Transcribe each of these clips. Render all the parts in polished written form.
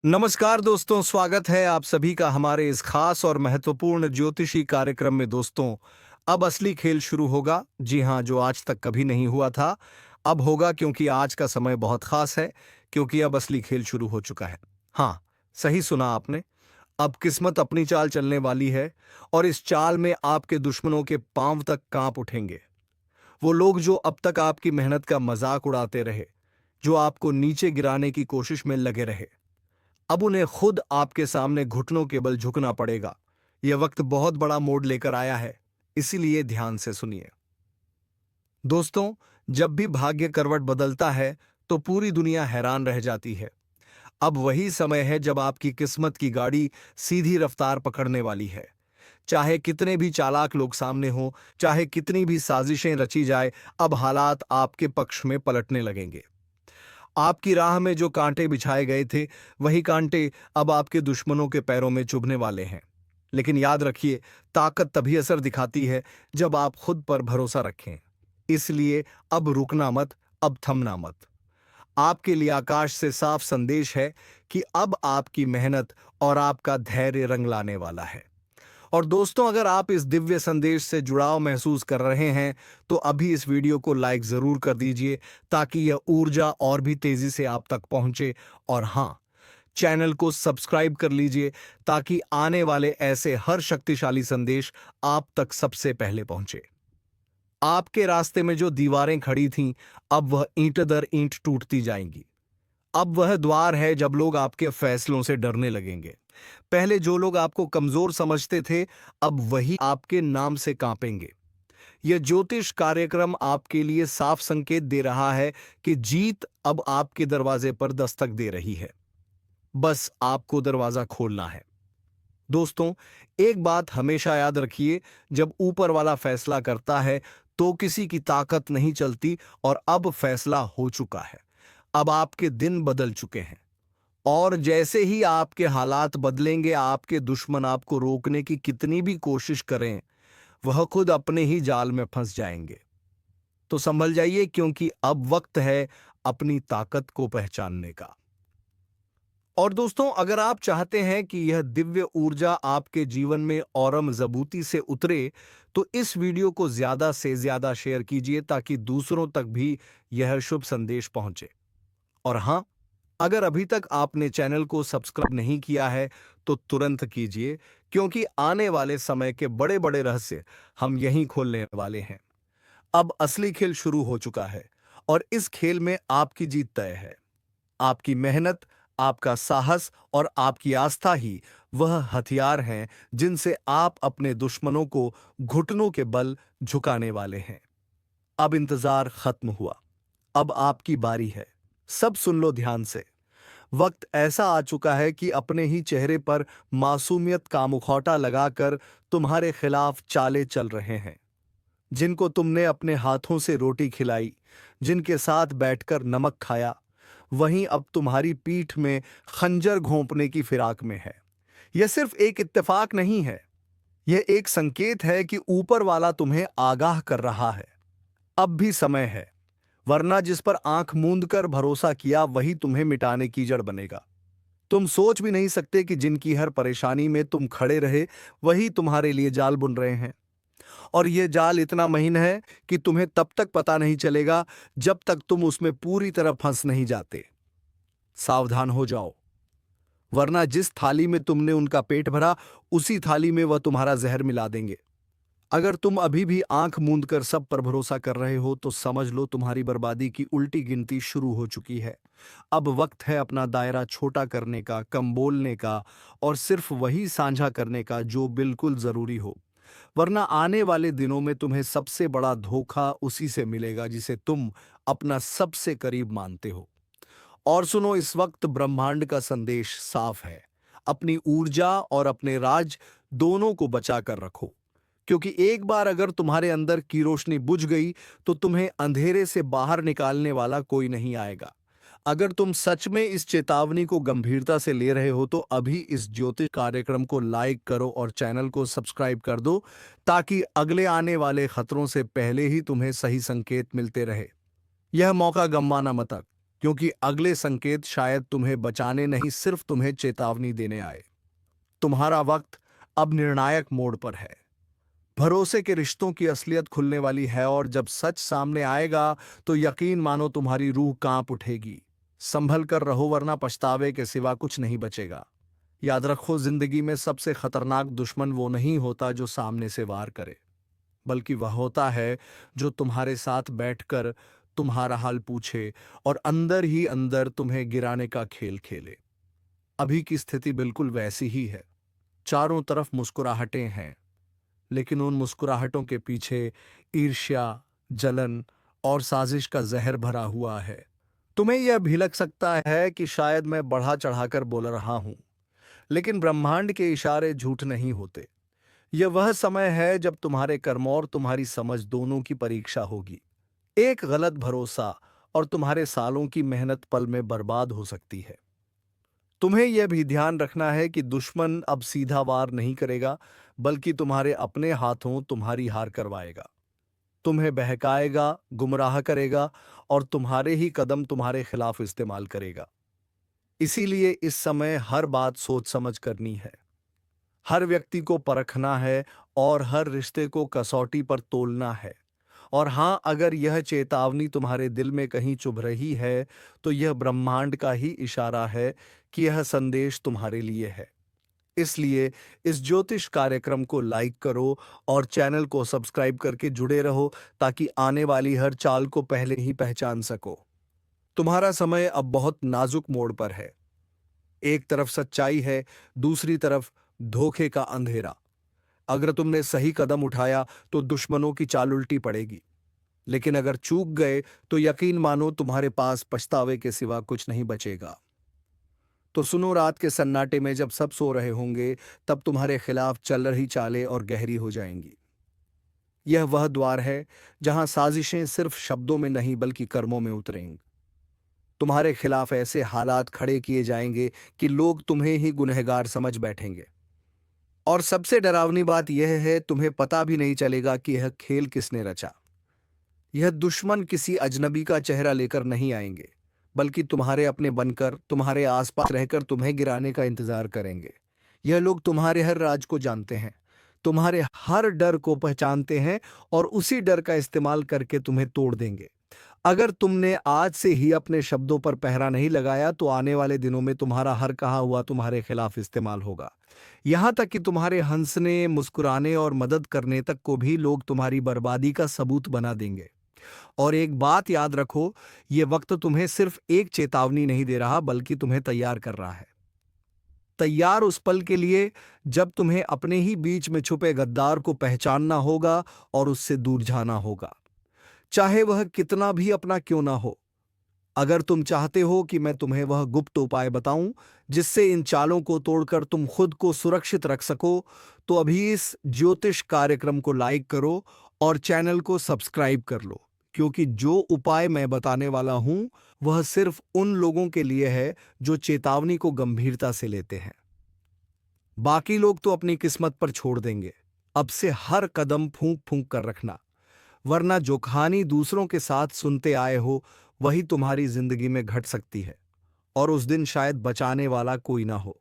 नमस्कार दोस्तों, स्वागत है आप सभी का हमारे इस खास और महत्वपूर्ण ज्योतिषी कार्यक्रम में। दोस्तों, अब असली खेल शुरू होगा। जी हाँ, जो आज तक कभी नहीं हुआ था, अब होगा, क्योंकि आज का समय बहुत खास है, क्योंकि अब असली खेल शुरू हो चुका है। हाँ, सही सुना आपने। अब किस्मत अपनी चाल चलने वाली है, और इस चाल में आपके दुश्मनों के पांव तक कांप उठेंगे। वो लोग जो अब तक आपकी मेहनत का मजाक उड़ाते रहे, जो आपको नीचे गिराने की कोशिश में लगे रहे, अब उन्हें खुद आपके सामने घुटनों के बल झुकना पड़ेगा। यह वक्त बहुत बड़ा मोड़ लेकर आया है, इसीलिए ध्यान से सुनिए। दोस्तों, जब भी भाग्य करवट बदलता है तो पूरी दुनिया हैरान रह जाती है। अब वही समय है जब आपकी किस्मत की गाड़ी सीधी रफ्तार पकड़ने वाली है। चाहे कितने भी चालाक लोग सामने हों, चाहे कितनी भी साजिशें रची जाए, अब हालात आपके पक्ष में पलटने लगेंगे। आपकी राह में जो कांटे बिछाए गए थे, वही कांटे अब आपके दुश्मनों के पैरों में चुभने वाले हैं। लेकिन याद रखिए, ताकत तभी असर दिखाती है जब आप खुद पर भरोसा रखें। इसलिए अब रुकना मत, अब थमना मत। आपके लिए आकाश से साफ संदेश है कि अब आपकी मेहनत और आपका धैर्य रंग लाने वाला है। और दोस्तों, अगर आप इस दिव्य संदेश से जुड़ाव महसूस कर रहे हैं, तो अभी इस वीडियो को लाइक जरूर कर दीजिए, ताकि यह ऊर्जा और भी तेजी से आप तक पहुंचे। और हाँ, चैनल को सब्सक्राइब कर लीजिए, ताकि आने वाले ऐसे हर शक्तिशाली संदेश आप तक सबसे पहले पहुंचे। आपके रास्ते में जो दीवारें खड़ी थीं, अब वह ईंट दर ईंट टूटती जाएंगी। अब वह द्वार है जब लोग आपके फैसलों से डरने लगेंगे। पहले जो लोग आपको कमजोर समझते थे, अब वही आपके नाम से कांपेंगे। यह ज्योतिष कार्यक्रम आपके लिए साफ संकेत दे रहा है कि जीत अब आपके दरवाजे पर दस्तक दे रही है। बस आपको दरवाजा खोलना है। दोस्तों, एक बात हमेशा याद रखिए, जब ऊपर वाला फैसला करता है तो किसी की ताकत नहीं चलती, और अब फैसला हो चुका है। अब आपके दिन बदल चुके हैं, और जैसे ही आपके हालात बदलेंगे, आपके दुश्मन आपको रोकने की कितनी भी कोशिश करें, वह खुद अपने ही जाल में फंस जाएंगे। तो संभल जाइए, क्योंकि अब वक्त है अपनी ताकत को पहचानने का। और दोस्तों, अगर आप चाहते हैं कि यह दिव्य ऊर्जा आपके जीवन में और मजबूती से उतरे, तो इस वीडियो को ज्यादा से ज्यादा शेयर कीजिए, ताकि दूसरों तक भी यह शुभ संदेश पहुंचे। और हां, अगर अभी तक आपने चैनल को सब्सक्राइब नहीं किया है, तो तुरंत कीजिए, क्योंकि आने वाले समय के बड़े बड़े रहस्य हम यहीं खोलने वाले हैं। अब असली खेल शुरू हो चुका है, और इस खेल में आपकी जीत तय है। आपकी मेहनत, आपका साहस और आपकी आस्था ही वह हथियार हैं जिनसे आप अपने दुश्मनों को घुटनों के बल झुकाने वाले हैं। अब इंतजार खत्म हुआ, अब आपकी बारी है। सब सुन लो ध्यान से। वक्त ऐसा आ चुका है कि अपने ही चेहरे पर मासूमियत का मुखौटा लगाकर तुम्हारे खिलाफ चाले चल रहे हैं। जिनको तुमने अपने हाथों से रोटी खिलाई, जिनके साथ बैठकर नमक खाया, वहीं अब तुम्हारी पीठ में खंजर घोंपने की फिराक में है। यह सिर्फ एक इत्तेफाक नहीं है, यह एक संकेत है कि ऊपर वाला तुम्हें आगाह कर रहा है। अब भी समय है, वरना जिस पर आंख मूंद कर भरोसा किया, वही तुम्हें मिटाने की जड़ बनेगा। तुम सोच भी नहीं सकते कि जिनकी हर परेशानी में तुम खड़े रहे, वही तुम्हारे लिए जाल बुन रहे हैं। और यह जाल इतना महीन है कि तुम्हें तब तक पता नहीं चलेगा जब तक तुम उसमें पूरी तरह फंस नहीं जाते। सावधान हो जाओ, वरना जिस थाली में तुमने उनका पेट भरा, उसी थाली में वह तुम्हारा जहर मिला देंगे। अगर तुम अभी भी आंख मूंद कर सब पर भरोसा कर रहे हो, तो समझ लो तुम्हारी बर्बादी की उल्टी गिनती शुरू हो चुकी है। अब वक्त है अपना दायरा छोटा करने का, कम बोलने का, और सिर्फ वही साझा करने का जो बिल्कुल जरूरी हो। वरना आने वाले दिनों में तुम्हें सबसे बड़ा धोखा उसी से मिलेगा जिसे तुम अपना सबसे करीब मानते हो। और सुनो, इस वक्त ब्रह्मांड का संदेश साफ है। अपनी ऊर्जा और अपने राज दोनों को बचा कर रखो, क्योंकि एक बार अगर तुम्हारे अंदर की रोशनी बुझ गई, तो तुम्हें अंधेरे से बाहर निकालने वाला कोई नहीं आएगा। अगर तुम सच में इस चेतावनी को गंभीरता से ले रहे हो, तो अभी इस ज्योतिष कार्यक्रम को लाइक करो और चैनल को सब्सक्राइब कर दो, ताकि अगले आने वाले खतरों से पहले ही तुम्हें सही संकेत मिलते रहे। यह मौका गंवाना मत। क्योंकि अगले संकेत शायद तुम्हें बचाने नहीं, सिर्फ तुम्हें चेतावनी देने आए। तुम्हारा वक्त अब निर्णायक मोड़ पर है। भरोसे के रिश्तों की असलियत खुलने वाली है, और जब सच सामने आएगा तो यकीन मानो तुम्हारी रूह कांप उठेगी। संभल कर रहो, वरना पछतावे के सिवा कुछ नहीं बचेगा। याद रखो, जिंदगी में सबसे खतरनाक दुश्मन वो नहीं होता जो सामने से वार करे, बल्कि वह होता है जो तुम्हारे साथ बैठकर तुम्हारा हाल पूछे और अंदर ही अंदर तुम्हें गिराने का खेल खेले। अभी की स्थिति बिल्कुल वैसी ही है। चारों तरफ मुस्कुराहटें हैं, लेकिन उन मुस्कुराहटों के पीछे ईर्ष्या, जलन और साजिश का जहर भरा हुआ है। तुम्हें यह भी लग सकता है कि शायद मैं बढ़ा चढ़ाकर बोल रहा हूं, लेकिन ब्रह्मांड के इशारे झूठ नहीं होते। यह वह समय है जब तुम्हारे कर्म और तुम्हारी समझ दोनों की परीक्षा होगी। एक गलत भरोसा और तुम्हारे सालों की मेहनत पल में बर्बाद हो सकती है। तुम्हें यह भी ध्यान रखना है कि दुश्मन अब सीधा वार नहीं करेगा, बल्कि तुम्हारे अपने हाथों तुम्हारी हार करवाएगा। तुम्हें बहकाएगा, गुमराह करेगा और तुम्हारे ही कदम तुम्हारे खिलाफ इस्तेमाल करेगा। इसीलिए इस समय हर बात सोच समझ करनी है। हर व्यक्ति को परखना है और हर रिश्ते को कसौटी पर तोलना है। और हाँ, अगर यह चेतावनी तुम्हारे दिल में कहीं चुभ रही है, तो यह ब्रह्मांड का ही इशारा है कि यह संदेश तुम्हारे लिए है। इसलिए इस ज्योतिष कार्यक्रम को लाइक करो और चैनल को सब्सक्राइब करके जुड़े रहो, ताकि आने वाली हर चाल को पहले ही पहचान सको। तुम्हारा समय अब बहुत नाजुक मोड़ पर है। एक तरफ सच्चाई है, दूसरी तरफ धोखे का अंधेरा। अगर तुमने सही कदम उठाया तो दुश्मनों की चाल उल्टी पड़ेगी, लेकिन अगर चूक गए तो यकीन मानो तुम्हारे पास पछतावे के सिवा कुछ नहीं बचेगा। तो सुनो, रात के सन्नाटे में जब सब सो रहे होंगे, तब तुम्हारे खिलाफ चल रही चालें और गहरी हो जाएंगी। यह वह द्वार है जहां साजिशें सिर्फ शब्दों में नहीं बल्कि कर्मों में उतरेंगी। तुम्हारे खिलाफ ऐसे हालात खड़े किए जाएंगे कि लोग तुम्हें ही गुनहगार समझ बैठेंगे। और सबसे डरावनी बात यह है, तुम्हें पता भी नहीं चलेगा कि यह खेल किसने रचा। यह दुश्मन किसी अजनबी का चेहरा लेकर नहीं आएंगे, बल्कि तुम्हारे अपने बनकर, तुम्हारे आसपास रहकर तुम्हें गिराने का इंतजार करेंगे। यह लोग तुम्हारे हर राज को जानते हैं, तुम्हारे हर डर को पहचानते हैं और उसी डर का इस्तेमाल करके तुम्हें तोड़ देंगे। अगर तुमने आज से ही अपने शब्दों पर पहरा नहीं लगाया, तो आने वाले दिनों में तुम्हारा हर कहा हुआ तुम्हारे खिलाफ इस्तेमाल होगा। यहां तक कि तुम्हारे हंसने, मुस्कुराने और मदद करने तक को भी लोग तुम्हारी बर्बादी का सबूत बना देंगे। और एक बात याद रखो, यह वक्त तुम्हें सिर्फ एक चेतावनी नहीं दे रहा, बल्कि तुम्हें तैयार कर रहा है। तैयार उस पल के लिए जब तुम्हें अपने ही बीच में छुपे गद्दार को पहचानना होगा और उससे दूर जाना होगा, चाहे वह कितना भी अपना क्यों ना हो। अगर तुम चाहते हो कि मैं तुम्हें वह गुप्त उपाय बताऊं जिससे इन चालों को तोड़कर तुम खुद को सुरक्षित रख सको, तो अभी इस ज्योतिष कार्यक्रम को लाइक करो और चैनल को सब्सक्राइब कर लो, क्योंकि जो उपाय मैं बताने वाला हूं वह सिर्फ उन लोगों के लिए है जो चेतावनी को गंभीरता से लेते हैं। बाकी लोग तो अपनी किस्मत पर छोड़ देंगे। अब से हर कदम फूंक फूंक कर रखना, वरना जो कहानी दूसरों के साथ सुनते आए हो वही तुम्हारी जिंदगी में घट सकती है, और उस दिन शायद बचाने वाला कोई ना हो।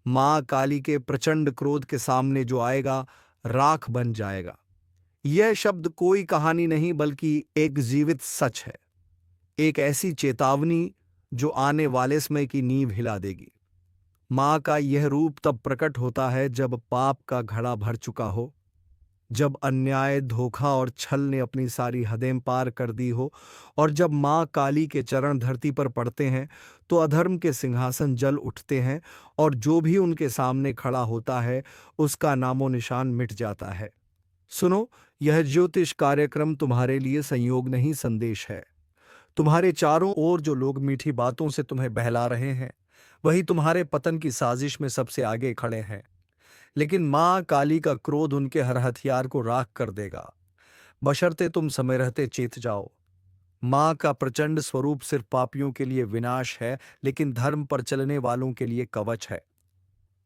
मां काली के प्रचंड क्रोध के सामने जो आएगा, राख बन जाएगा। यह शब्द कोई कहानी नहीं, बल्कि एक जीवित सच है। एक ऐसी चेतावनी जो आने वाले समय की नींव हिला देगी। मां का यह रूप तब प्रकट होता है जब पाप का घड़ा भर चुका हो, जब अन्याय, धोखा और छल ने अपनी सारी हदें पार कर दी हो, और जब मां काली के चरण धरती पर पड़ते हैं तो अधर्म के सिंहासन जल उठते हैं, और जो भी उनके सामने खड़ा होता है उसका नामो निशान मिट जाता है। सुनो, यह ज्योतिष कार्यक्रम तुम्हारे लिए संयोग नहीं, संदेश है। तुम्हारे चारों ओर जो लोग मीठी बातों से तुम्हें बहला रहे हैं, वही तुम्हारे पतन की साजिश में सबसे आगे खड़े हैं। लेकिन मां काली का क्रोध उनके हर हथियार को राख कर देगा, बशर्ते तुम समय रहते चेत जाओ। मां का प्रचंड स्वरूप सिर्फ पापियों के लिए विनाश है, लेकिन धर्म पर चलने वालों के लिए कवच है।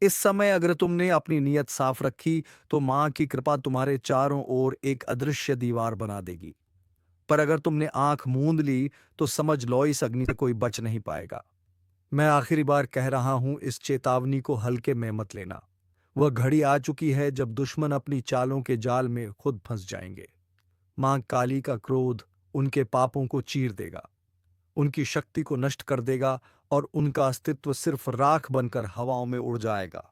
इस समय अगर तुमने अपनी नीयत साफ रखी, तो मां की कृपा तुम्हारे चारों ओर एक अदृश्य दीवार बना देगी। पर अगर तुमने आंख मूंद ली तो समझ लो इस अग्नि से कोई बच नहीं पाएगा। मैं आखिरी बार कह रहा हूं, इस चेतावनी को हल्के में मत लेना। वह घड़ी आ चुकी है जब दुश्मन अपनी चालों के जाल में खुद फंस जाएंगे। मां काली का क्रोध उनके पापों को चीर देगा, उनकी शक्ति को नष्ट कर देगा और उनका अस्तित्व सिर्फ राख बनकर हवाओं में उड़ जाएगा।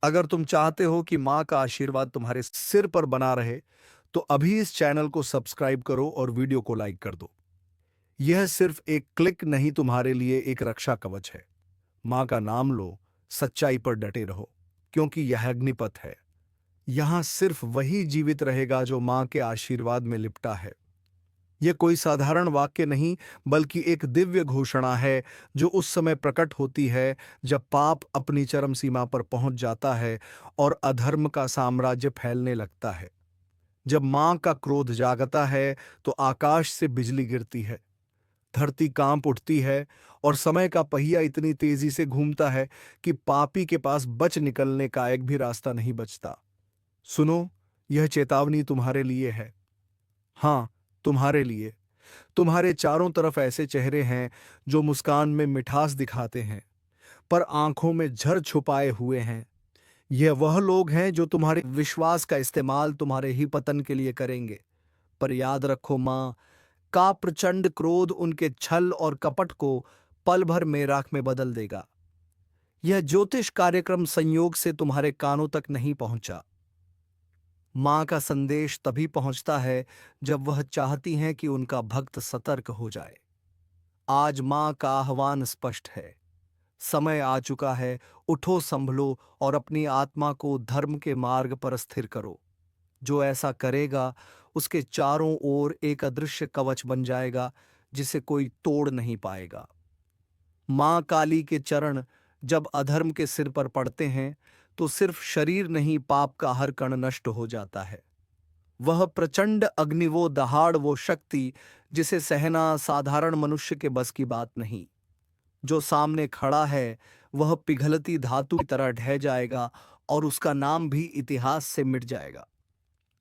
अगर तुम चाहते हो कि मां का आशीर्वाद तुम्हारे सिर पर बना रहे तो अभी इस चैनल को सब्सक्राइब करो और वीडियो को लाइक कर दो। यह सिर्फ एक क्लिक नहीं, तुम्हारे लिए एक रक्षा कवच है। मां का नाम लो, सच्चाई पर डटे रहो, क्योंकि यह अग्निपथ है। यहां सिर्फ वही जीवित रहेगा जो मां के आशीर्वाद में लिपटा है। यह कोई साधारण वाक्य नहीं, बल्कि एक दिव्य घोषणा है जो उस समय प्रकट होती है जब पाप अपनी चरम सीमा पर पहुंच जाता है और अधर्म का साम्राज्य फैलने लगता है। जब मां का क्रोध जागता है तो आकाश से बिजली गिरती है, धरती कांप उठती है और समय का पहिया इतनी तेजी से घूमता है कि पापी के पास बच निकलने का एक भी रास्ता नहीं बचता। सुनो, यह चेतावनी तुम्हारे लिए है। हां, तुम्हारे लिए। तुम्हारे चारों तरफ ऐसे चेहरे हैं जो मुस्कान में मिठास दिखाते हैं, पर आंखों में झर छुपाए हुए हैं। यह वह लोग हैं जो तुम्हारे विश्वास का इस्तेमाल तुम्हारे ही पतन के लिए करेंगे। पर याद रखो, मां का प्रचंड क्रोध उनके छल और कपट को पल भर में राख में बदल देगा। यह ज्योतिष कार्यक्रम संयोग से तुम्हारे कानों तक नहीं पहुंचा। मां का संदेश तभी पहुंचता है जब वह चाहती हैं कि उनका भक्त सतर्क हो जाए। आज मां का आह्वान स्पष्ट है। समय आ चुका है, उठो, संभलो और अपनी आत्मा को धर्म के मार्ग पर स्थिर करो। जो ऐसा करेगा उसके चारों ओर एक अदृश्य कवच बन जाएगा जिसे कोई तोड़ नहीं पाएगा। मां काली के चरण जब अधर्म के सिर पर पड़ते हैं तो सिर्फ शरीर नहीं, पाप का हर कण नष्ट हो जाता है। वह प्रचंड अग्नि, वो दहाड़, वो शक्ति जिसे सहना साधारण मनुष्य के बस की बात नहीं। जो सामने खड़ा है वह पिघलती धातु की तरह ढह जाएगा और उसका नाम भी इतिहास से मिट जाएगा।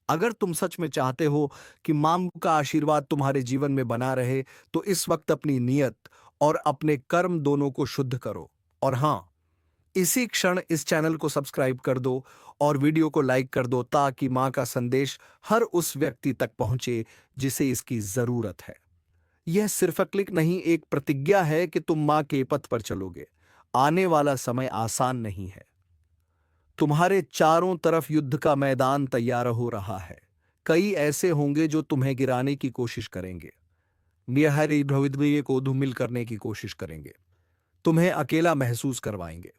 अगर तुम सच में चाहते हो कि मां का आशीर्वाद तुम्हारे जीवन में बना रहे तो इस वक्त अपनी नियत और अपने कर्म दोनों को शुद्ध करो। और हां, इसी क्षण इस चैनल को सब्सक्राइब कर दो और वीडियो को लाइक कर दो ताकि मां का संदेश हर उस व्यक्ति तक पहुंचे जिसे इसकी जरूरत है। यह सिर्फ क्लिक नहीं, एक प्रतिज्ञा है कि तुम मां के पथ पर चलोगे। आने वाला समय आसान नहीं है। तुम्हारे चारों तरफ युद्ध का मैदान तैयार हो रहा है। कई ऐसे होंगे जो तुम्हें गिराने की कोशिश करेंगे, निहरी भविष्य को धूमिल करने की कोशिश करेंगे, तुम्हें अकेला महसूस करवाएंगे।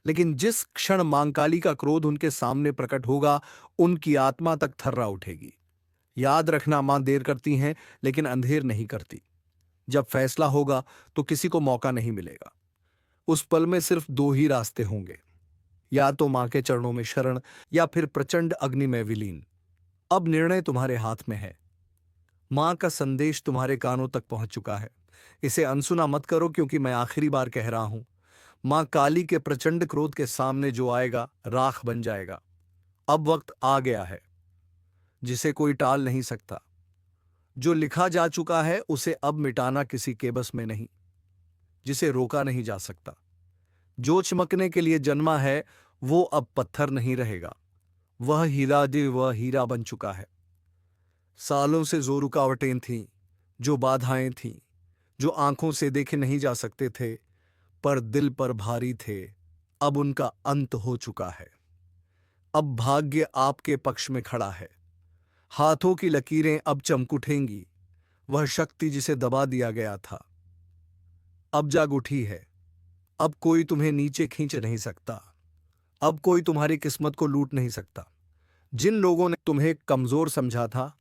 लेकिन जिस क्षण मां काली का क्रोध उनके सामने प्रकट होगा, उनकी आत्मा तक थर्रा उठेगी। याद रखना, मां देर करती हैं लेकिन अंधेर नहीं करती। जब फैसला होगा तो किसी को मौका नहीं मिलेगा। उस पल में सिर्फ दो ही रास्ते होंगे, या तो मां के चरणों में शरण या फिर प्रचंड अग्नि में विलीन। अब निर्णय तुम्हारे हाथ में है। मां का संदेश तुम्हारे कानों तक पहुंच चुका है। इसे अनसुना मत करो, क्योंकि मैं आखिरी बार कह रहा हूं, मां काली के प्रचंड क्रोध के सामने जो आएगा राख बन जाएगा। अब वक्त आ गया है जिसे कोई टाल नहीं सकता। जो लिखा जा चुका है उसे अब मिटाना किसी के बस में नहीं, जिसे रोका नहीं जा सकता। जो चमकने के लिए जन्मा है वो अब पत्थर नहीं रहेगा, वह हीरा बन चुका है। सालों से जो रुकावटें थीं, जो बाधाएं थीं, जो आंखों से देखे नहीं जा सकते थे पर दिल पर भारी थे, अब उनका अंत हो चुका है। अब भाग्य आपके पक्ष में खड़ा है। हाथों की लकीरें अब चमक उठेंगी। वह शक्ति जिसे दबा दिया गया था अब जाग उठी है। अब कोई तुम्हें नीचे खींच नहीं सकता। अब कोई तुम्हारी किस्मत को लूट नहीं सकता। जिन लोगों ने तुम्हें कमजोर समझा था,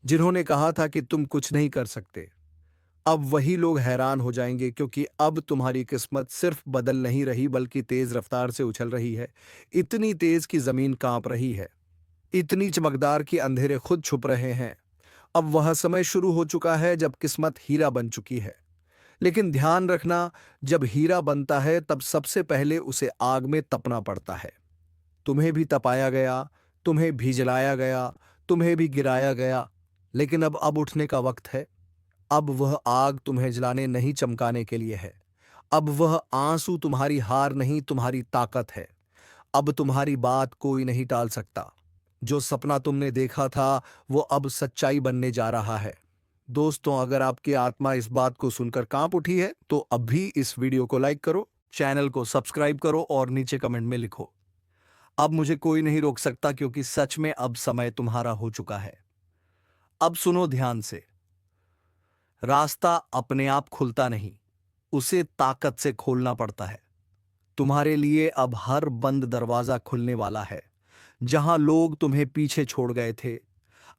जिन्होंने कहा था कि तुम कुछ नहीं कर सकते, अब वही लोग हैरान हो जाएंगे, क्योंकि अब तुम्हारी किस्मत सिर्फ बदल नहीं रही बल्कि तेज रफ्तार से उछल रही है। इतनी तेज कि जमीन कांप रही है, इतनी चमकदार कि अंधेरे खुद छुप रहे हैं। अब वह समय शुरू हो चुका है जब किस्मत हीरा बन चुकी है। लेकिन ध्यान रखना, जब हीरा बनता है तब सबसे पहले उसे आग में तपना पड़ता है। तुम्हें भी तपाया गया, तुम्हें भी जलाया गया, तुम्हें भी गिराया गया, लेकिन अब उठने का वक्त है। अब वह आग तुम्हें जलाने नहीं चमकाने के लिए है। अब वह आंसू तुम्हारी हार नहीं तुम्हारी ताकत है। अब तुम्हारी बात कोई नहीं टाल सकता। जो सपना तुमने देखा था वो अब सच्चाई बनने जा रहा है। दोस्तों, अगर आपकी आत्मा इस बात को सुनकर कांप उठी है तो अब भी इस वीडियो को लाइक करो, चैनल को सब्सक्राइब करो और नीचे कमेंट में लिखो, अब मुझे कोई नहीं रोक सकता, क्योंकि सच में अब समय तुम्हारा हो चुका है। अब सुनो ध्यान से। रास्ता अपने आप खुलता नहीं, उसे ताकत से खोलना पड़ता है। तुम्हारे लिए अब हर बंद दरवाजा खुलने वाला है। जहां लोग तुम्हें पीछे छोड़ गए थे,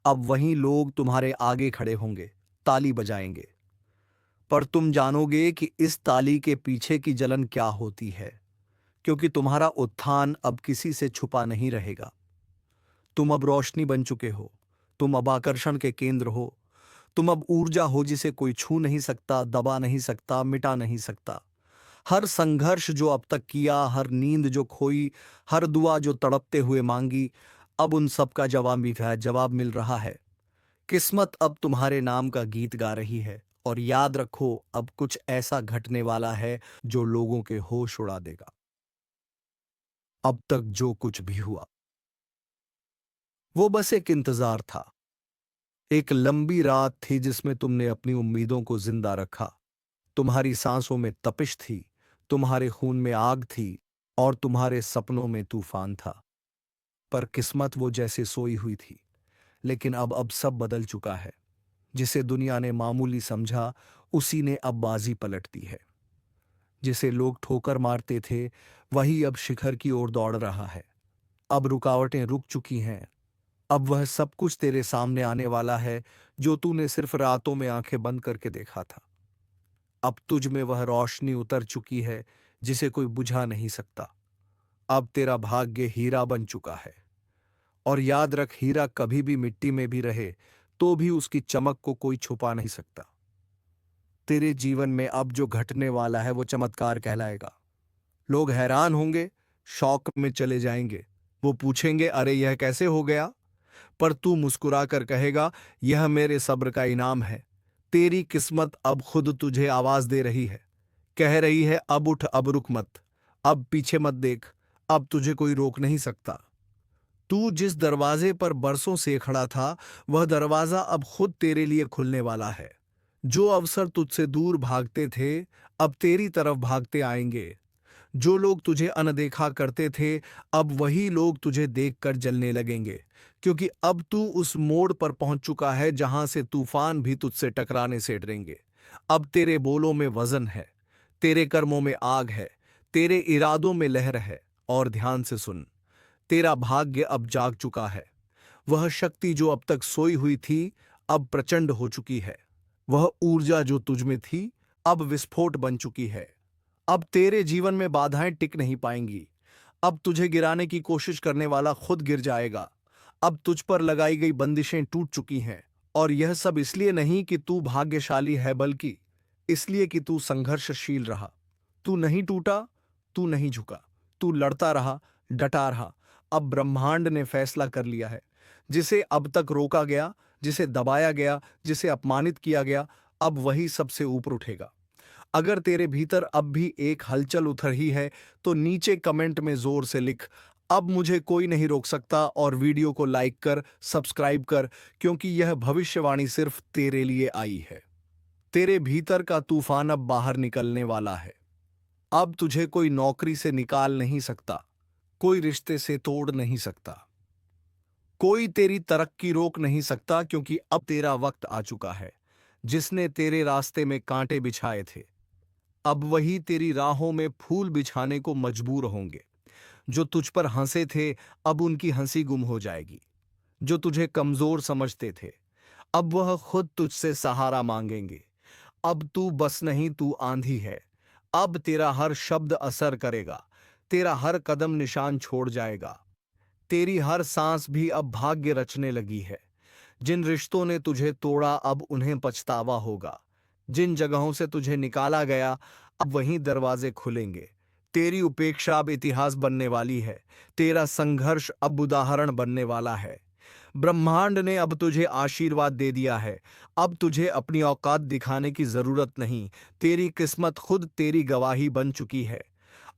अब वहीं लोग तुम्हारे आगे खड़े होंगे, ताली बजाएंगे। पर तुम जानोगे कि इस ताली के पीछे की जलन क्या होती है, क्योंकि तुम्हारा उत्थान अब किसी से छुपा नहीं रहेगा। तुम अब रोशनी बन चुके हो। तुम अब आकर्षण के केंद्र हो। तुम अब ऊर्जा हो जिसे कोई छू नहीं सकता, दबा नहीं सकता, मिटा नहीं सकता। हर संघर्ष जो अब तक किया, हर नींद जो खोई, हर दुआ जो तड़पते हुए मांगी, अब उन सब का जवाब मिल रहा है। किस्मत अब तुम्हारे नाम का गीत गा रही है। और याद रखो, अब कुछ ऐसा घटने वाला है जो लोगों के होश उड़ा देगा। अब तक जो कुछ भी हुआ वो बस एक इंतजार था। एक लंबी रात थी जिसमें तुमने अपनी उम्मीदों को जिंदा रखा। तुम्हारी सांसों में तपिश थी, तुम्हारे खून में आग थी और तुम्हारे सपनों में तूफान था। पर किस्मत वो जैसे सोई हुई थी। लेकिन अब सब बदल चुका है। जिसे दुनिया ने मामूली समझा, उसी ने अब बाजी पलट दी है। जिसे लोग ठोकर मारते थे, वही अब शिखर की ओर दौड़ रहा है। अब रुकावटें रुक चुकी हैं। अब वह सब कुछ तेरे सामने आने वाला है जो तूने सिर्फ रातों में आंखें बंद करके देखा था। अब तुझ में वह रोशनी उतर चुकी है जिसे कोई बुझा नहीं सकता। अब तेरा भाग्य हीरा बन चुका है। और याद रख, हीरा कभी भी मिट्टी में भी रहे तो भी उसकी चमक को कोई छुपा नहीं सकता। तेरे जीवन में अब जो घटने वाला है वो चमत्कार कहलाएगा। लोग हैरान होंगे, शौक में चले जाएंगे। वो पूछेंगे, अरे यह कैसे हो गया? पर तू मुस्कुराकर कहेगा, यह मेरे सब्र का इनाम है। तेरी किस्मत अब खुद तुझे आवाज दे रही है, कह रही है, अब उठ, अब रुक मत, अब पीछे मत देख, अब तुझे कोई रोक नहीं सकता। तू जिस दरवाजे पर बरसों से खड़ा था, वह दरवाजा अब खुद तेरे लिए खुलने वाला है। जो अवसर तुझसे दूर भागते थे, अब तेरी तरफ भागते आएंगे। जो लोग तुझे अनदेखा करते थे, अब वही लोग तुझे देखकर जलने लगेंगे, क्योंकि अब तू उस मोड़ पर पहुंच चुका है जहां से तूफान भी तुझसे टकराने से डरेंगे। अब तेरे बोलों में वजन है, तेरे कर्मों में आग है, तेरे इरादों में लहर है। और ध्यान से सुन, तेरा भाग्य अब जाग चुका है। वह शक्ति जो अब तक सोई हुई थी, अब प्रचंड हो चुकी है। वह ऊर्जा जो तुझ में थी, अब विस्फोट बन चुकी है। अब तेरे जीवन में बाधाएं टिक नहीं पाएंगी। अब तुझे गिराने की कोशिश करने वाला खुद गिर जाएगा। अब तुझ पर लगाई गई बंदिशें टूट चुकी हैं। और यह सब इसलिए नहीं कि तू भाग्यशाली है, बल्कि इसलिए कि तू संघर्षशील रहा। तू नहीं टूटा, तू नहीं झुका, तू लड़ता रहा, डटा रहा। अब ब्रह्मांड ने फैसला कर लिया है। जिसे अब तक रोका गया, जिसे दबाया गया, जिसे अपमानित किया गया, अब वही सबसे ऊपर उठेगा। अगर तेरे भीतर अब भी एक हलचल उतर ही है तो नीचे कमेंट में जोर से लिख, अब मुझे कोई नहीं रोक सकता, और वीडियो को लाइक कर, सब्सक्राइब कर, क्योंकि यह भविष्यवाणी सिर्फ तेरे लिए आई है। तेरे भीतर का तूफान अब बाहर निकलने वाला है। अब तुझे कोई नौकरी से निकाल नहीं सकता, कोई रिश्ते से तोड़ नहीं सकता, कोई तेरी तरक्की रोक नहीं सकता, क्योंकि अब तेरा वक्त आ चुका है। जिसने तेरे रास्ते में कांटे बिछाए थे, अब वही तेरी राहों में फूल बिछाने को मजबूर होंगे। जो तुझ पर हंसे थे, अब उनकी हंसी गुम हो जाएगी। जो तुझे कमजोर समझते थे, अब वह खुद तुझसे सहारा मांगेंगे। अब तू बस नहीं, तू आंधी है। अब तेरा हर शब्द असर करेगा, तेरा हर कदम निशान छोड़ जाएगा। तेरी हर सांस भी अब भाग्य रचने लगी है। जिन रिश्तों ने तुझे तोड़ा, अब उन्हें पछतावा होगा। जिन जगहों से तुझे निकाला गया, अब वहीं दरवाजे खुलेंगे। तेरी उपेक्षा अब इतिहास बनने वाली है। तेरा संघर्ष अब उदाहरण बनने वाला है। ब्रह्मांड ने अब तुझे आशीर्वाद दे दिया है। अब तुझे अपनी औकात दिखाने की जरूरत नहीं। तेरी किस्मत खुद तेरी गवाही बन चुकी है।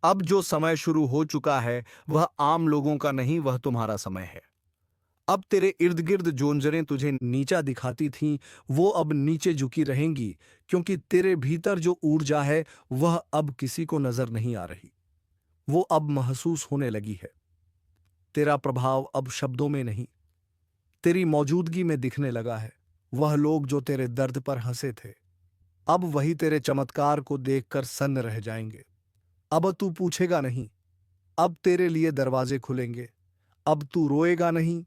अब जो समय शुरू हो चुका है वह आम लोगों का नहीं, वह तुम्हारा समय है। अब तेरे इर्द गिर्द जो नजरें तुझे नीचा दिखाती थीं, वो अब नीचे झुकी रहेंगी, क्योंकि तेरे भीतर जो ऊर्जा है वह अब किसी को नजर नहीं आ रही। वो अब महसूस होने लगी है। तेरा प्रभाव अब शब्दों में नहीं, तेरी मौजूदगी में दिखने लगा है। वह लोग जो तेरे दर्द पर हंसे थे, अब वही तेरे चमत्कार को देखकर सन्न रह जाएंगे। अब तू पूछेगा नहीं, अब तेरे लिए दरवाजे खुलेंगे। अब तू रोएगा नहीं,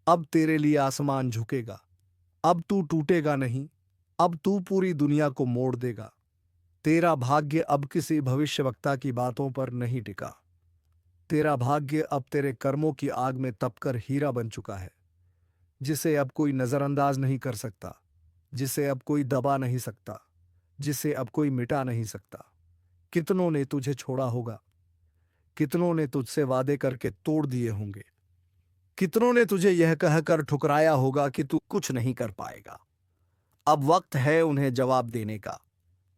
अब तेरे लिए आसमान झुकेगा। अब तू टूटेगा नहीं, अब तू पूरी दुनिया को मोड़ देगा। तेरा भाग्य अब किसी भविष्यवक्ता की बातों पर नहीं टिका। तेरा भाग्य अब तेरे कर्मों की आग में तपकर हीरा बन चुका है, जिसे अब कोई नजरअंदाज नहीं कर सकता, जिसे अब कोई दबा नहीं सकता, जिसे अब कोई मिटा नहीं सकता। कितनों ने तुझे छोड़ा होगा, कितनों ने तुझसे वादे करके तोड़ दिए होंगे, कितनों ने तुझे यह कहकर ठुकराया होगा कि तू कुछ नहीं कर पाएगा। अब वक्त है उन्हें जवाब देने का,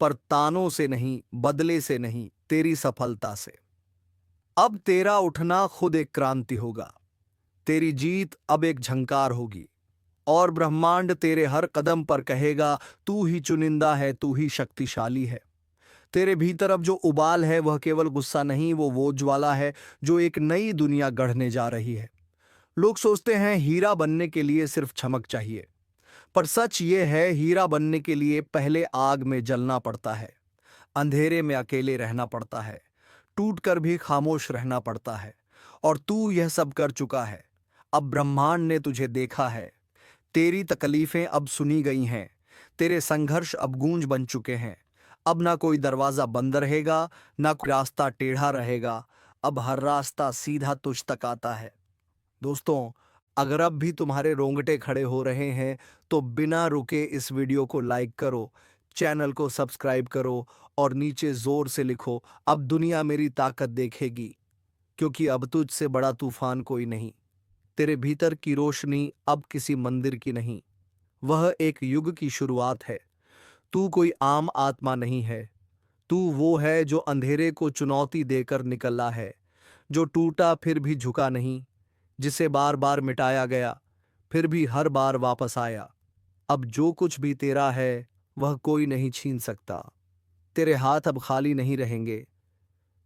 पर तानों से नहीं, बदले से नहीं, तेरी सफलता से। अब तेरा उठना खुद एक क्रांति होगा। तेरी जीत अब एक झंकार होगी, और ब्रह्मांड तेरे हर कदम पर कहेगा, तू ही चुनिंदा है, तू ही शक्तिशाली है। तेरे भीतर अब जो उबाल है वह केवल गुस्सा नहीं, वो ज्वाला है जो एक नई दुनिया गढ़ने जा रही है। लोग सोचते हैं हीरा बनने के लिए सिर्फ चमक चाहिए, पर सच ये है, हीरा बनने के लिए पहले आग में जलना पड़ता है, अंधेरे में अकेले रहना पड़ता है, टूट कर भी खामोश रहना पड़ता है। और तू यह सब कर चुका है। अब ब्रह्मांड ने तुझे देखा है। तेरी तकलीफें अब सुनी गई हैं, तेरे संघर्ष अब गूंज बन चुके हैं। अब ना कोई दरवाजा बंद रहेगा, ना कोई रास्ता टेढ़ा रहेगा। अब हर रास्ता सीधा तुझ तक आता है। दोस्तों, अगर अब भी तुम्हारे रोंगटे खड़े हो रहे हैं तो बिना रुके इस वीडियो को लाइक करो, चैनल को सब्सक्राइब करो और नीचे जोर से लिखो, अब दुनिया मेरी ताकत देखेगी। क्योंकि अब तुझसे बड़ा तूफान कोई नहीं। तेरे भीतर की रोशनी अब किसी मंदिर की नहीं, वह एक युग की शुरुआत है। तू कोई आम आत्मा नहीं है, तू वो है जो अंधेरे को चुनौती देकर निकला है, जो टूटा फिर भी झुका नहीं, जिसे बार बार मिटाया गया फिर भी हर बार वापस आया। अब जो कुछ भी तेरा है वह कोई नहीं छीन सकता। तेरे हाथ अब खाली नहीं रहेंगे,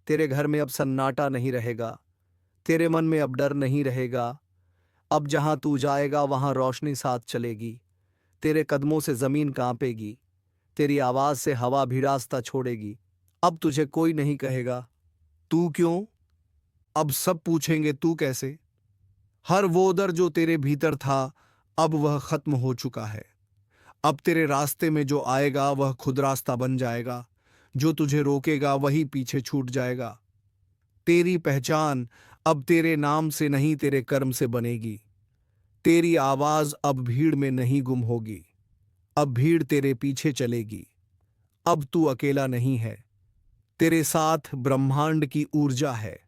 तेरे घर में अब सन्नाटा नहीं रहेगा, तेरे मन में अब डर नहीं रहेगा। अब जहां तू जाएगा वहां रोशनी साथ चलेगी। तेरे कदमों से जमीन कांपेगी, तेरी आवाज से हवा भी रास्ता छोड़ेगी। अब तुझे कोई नहीं कहेगा तू क्यों, अब सब पूछेंगे तू कैसे। हर वो डर जो तेरे भीतर था अब वह खत्म हो चुका है। अब तेरे रास्ते में जो आएगा वह खुद रास्ता बन जाएगा, जो तुझे रोकेगा वही पीछे छूट जाएगा। तेरी पहचान अब तेरे नाम से नहीं, तेरे कर्म से बनेगी। तेरी आवाज अब भीड़ में नहीं गुम होगी, अब भीड़ तेरे पीछे चलेगी। अब तू अकेला नहीं है, तेरे साथ ब्रह्मांड की ऊर्जा है,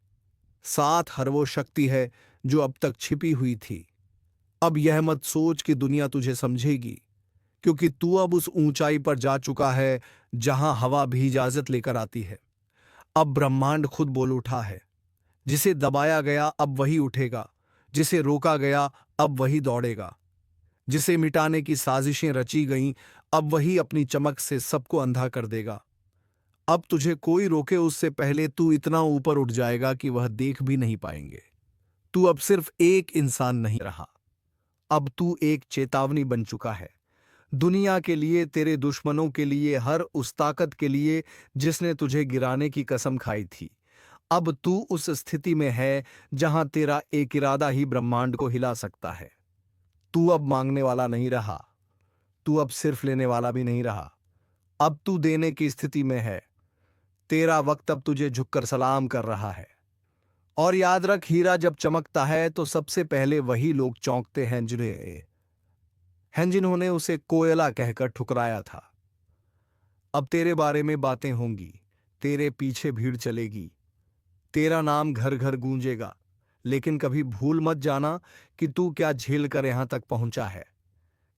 साथ हर वो शक्ति है जो अब तक छिपी हुई थी। अब यह मत सोच कि दुनिया तुझे समझेगी, क्योंकि तू अब उस ऊंचाई पर जा चुका है जहां हवा भी इजाजत लेकर आती है। अब ब्रह्मांड खुद बोल उठा है, जिसे दबाया गया अब वही उठेगा, जिसे रोका गया अब वही दौड़ेगा, जिसे मिटाने की साजिशें रची गईं अब वही अपनी चमक से सबको अंधा कर देगा। अब तुझे कोई रोके उससे पहले तू इतना ऊपर उठ जाएगा कि वह देख भी नहीं पाएंगे। तू अब सिर्फ एक इंसान नहीं रहा, अब तू एक चेतावनी बन चुका है, दुनिया के लिए, तेरे दुश्मनों के लिए, हर उस ताकत के लिए जिसने तुझे गिराने की कसम खाई थी। अब तू उस स्थिति में है जहां तेरा एक इरादा ही ब्रह्मांड को हिला सकता है। तू अब मांगने वाला नहीं रहा, तू अब सिर्फ लेने वाला भी नहीं रहा, अब तू देने की स्थिति में है। तेरा वक्त अब तुझे झुककर सलाम कर रहा है। और याद रख, हीरा जब चमकता है तो सबसे पहले वही लोग चौंकते हैं जिन्होंने उसे कोयला कहकर ठुकराया था। अब तेरे बारे में बातें होंगी, तेरे पीछे भीड़ चलेगी, तेरा नाम घर घर गूंजेगा, लेकिन कभी भूल मत जाना कि तू क्या झेल कर यहां तक पहुंचा है।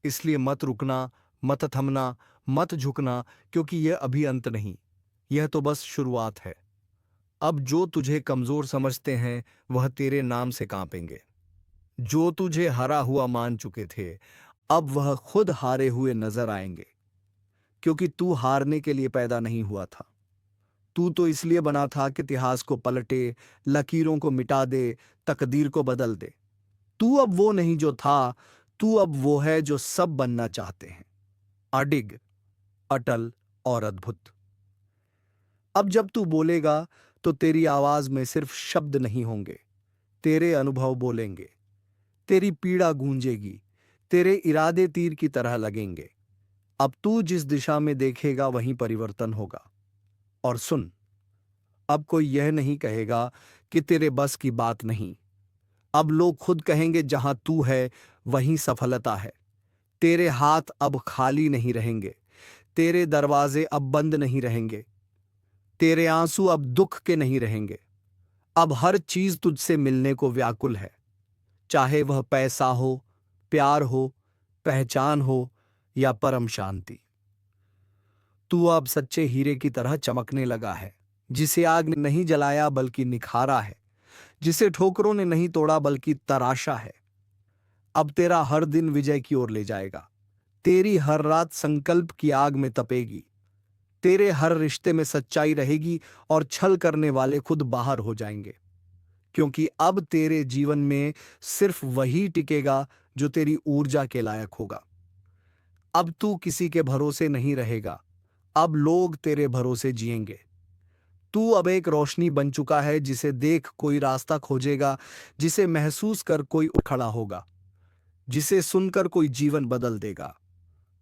इसलिए मत रुकना, मत थमना, मत झुकना, क्योंकि यह अभी अंत नहीं, यह तो बस शुरुआत है। अब जो तुझे कमजोर समझते हैं वह तेरे नाम से कांपेंगे। जो तुझे हरा हुआ मान चुके थे अब वह खुद हारे हुए नजर आएंगे, क्योंकि तू हारने के लिए पैदा नहीं हुआ था। तू तो इसलिए बना था कि इतिहास को पलटे, लकीरों को मिटा दे, तकदीर को बदल दे। तू अब वो नहीं जो था, तू अब वो है जो सब बनना चाहते हैं, अडिग, अटल और अद्भुत। अब जब तू बोलेगा तो तेरी आवाज में सिर्फ शब्द नहीं होंगे, तेरे अनुभव बोलेंगे, तेरी पीड़ा गूंजेगी, तेरे इरादे तीर की तरह लगेंगे। अब तू जिस दिशा में देखेगा वहीं परिवर्तन होगा। और सुन, अब कोई यह नहीं कहेगा कि तेरे बस की बात नहीं। अब लोग खुद कहेंगे जहां तू है वहीं सफलता है। तेरे हाथ अब खाली नहीं रहेंगे, तेरे दरवाजे अब बंद नहीं रहेंगे, तेरे आंसू अब दुख के नहीं रहेंगे। अब हर चीज तुझसे मिलने को व्याकुल है, चाहे वह पैसा हो, प्यार हो, पहचान हो या परम शांति। तू अब सच्चे हीरे की तरह चमकने लगा है, जिसे आग ने नहीं जलाया बल्कि निखारा है, जिसे ठोकरों ने नहीं तोड़ा बल्कि तराशा है। अब तेरा हर दिन विजय की ओर ले जाएगा, तेरी हर रात संकल्प की आग में तपेगी, तेरे हर रिश्ते में सच्चाई रहेगी और छल करने वाले खुद बाहर हो जाएंगे। क्योंकि अब तेरे जीवन में सिर्फ वही टिकेगा जो तेरी ऊर्जा के लायक होगा। अब तू किसी के भरोसे नहीं रहेगा, अब लोग तेरे भरोसे जिएंगे। तू अब एक रोशनी बन चुका है, जिसे देख कोई रास्ता खोजेगा, जिसे महसूस कर कोई उठ खड़ा होगा, जिसे सुनकर कोई जीवन बदल देगा।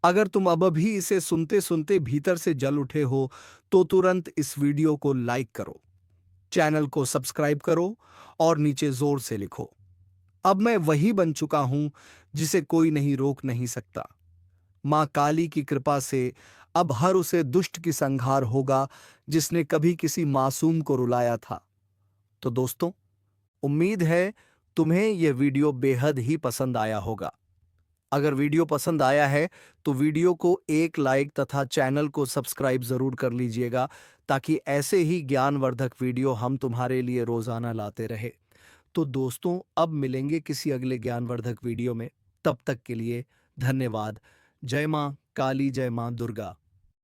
अगर तुम अब भी इसे सुनते सुनते भीतर से जल उठे हो तो तुरंत इस वीडियो को लाइक करो, चैनल को सब्सक्राइब करो और नीचे जोर से लिखो, अब मैं वही बन चुका हूं जिसे कोई नहीं रोक नहीं सकता। मां काली की कृपा से अब हर उसे दुष्ट की संहार होगा जिसने कभी किसी मासूम को रुलाया था। तो दोस्तों, उम्मीद है तुम्हें यह वीडियो बेहद ही पसंद आया होगा। अगर वीडियो पसंद आया है तो वीडियो को एक लाइक तथा चैनल को सब्सक्राइब जरूर कर लीजिएगा, ताकि ऐसे ही ज्ञानवर्धक वीडियो हम तुम्हारे लिए रोजाना लाते रहे। तो दोस्तों, अब मिलेंगे किसी अगले ज्ञानवर्धक वीडियो में। तब तक के लिए धन्यवाद। जय मां काली, जय मां दुर्गा।